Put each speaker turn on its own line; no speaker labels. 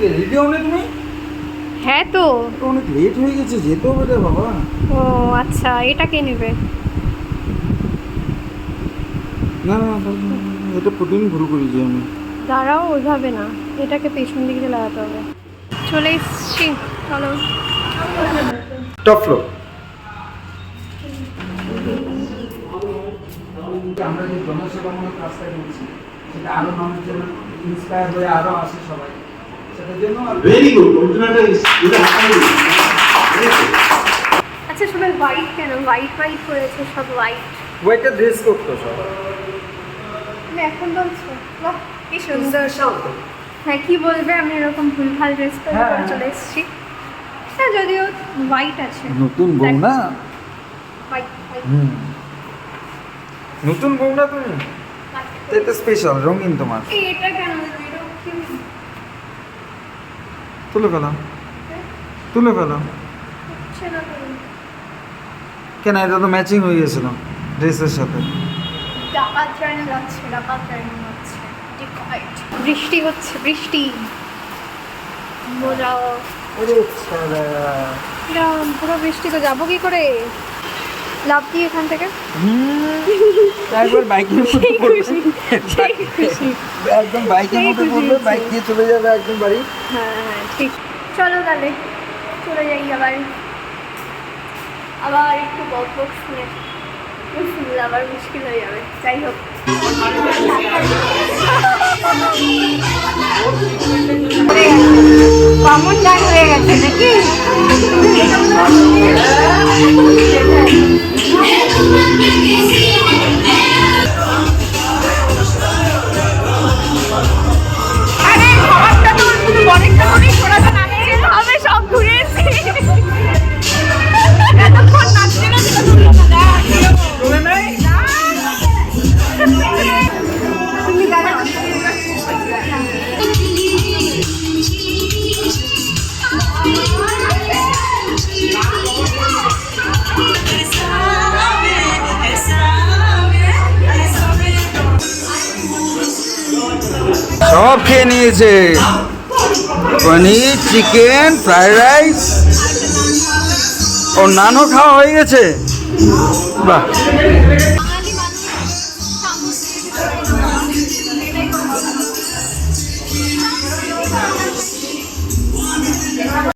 Ready হও না তুমি?
হ্যাঁ তো
অনেক লেট হয়ে গেছে, যেতে হবে রে বাবা।
ও আচ্ছা, এটা কে নেবে?
না না, এটা প্রতিদিন ভুল করি যে আমি।
দাঁড়াও, ওইভাবে না, এটাকে পেছন দিকে দিয়ে লাগাতে হবে। চলে এসছি, চলো।
Top floor. আমরা যে জনসেবামূলক কাজটা করছি সেটা আরো মানুষজন ইন্সপায়ার হয়ে আরো আসে সবাই, সেটার জন্য
ভেরি গুড।
আচ্ছা সবাই হোয়াইট কেন? হোয়াইট হোয়াইট করেছে, সব হোয়াইট।
ওইটা ড্রেস করতো সব।
তুমি এখন বলছো? বাহ কি সুন্দর। হ্যাঁ কি বলবে, আমি এরকম ভুলভাল ড্রেস করে চলে এসেছি। হ্যাঁ যদিও হোয়াইট আছে,
নতুন বউ না?
হোয়াইট
নতুন বউ না তুমি? এটা স্পেশাল রঙিন তোমার।
এটা কেন? এটা কি?
তুলে ফেলো, তুলে ফেলো।
সেটা তো
কেন, এটা তো ম্যাচিং হয়ে গেছিল ড্রেসের সাথে।
ডাকাত ট্রেনে যাচ্ছে, ডাকাত ট্রেনে যাচ্ছে। বৃষ্টি হচ্ছে, বৃষ্টি। বোঝাও পুরো বৃষ্টি, তো যাবো কি করে? লাভ কি এখান থেকে?
একবার বাইকের মধ্যে পড়বে, একদম বাইকের মধ্যে পড়বে, বাইক দিয়ে চলে যাবে একদম বাড়ি।
হ্যাঁ হ্যাঁ ঠিক। চলো তাহলে চলে যাই। আবার আবার একটু গল্প শুনে শুনলে আবার মুশকিল হয়ে যাবে। যাই হোক, কমন গান হয়ে গেছে নাকি? আরে সবটা তো শুধু অনেকটা করে শোনাতে না হবে, সব ঘুরেছি এতক্ষণ নাচতে না তুমি জানো
সব খেয়ে নিয়েছে, পনির, চিকেন, ফ্রাইড রাইস, ও নানও খাওয়া হয়ে গেছে। বাহ।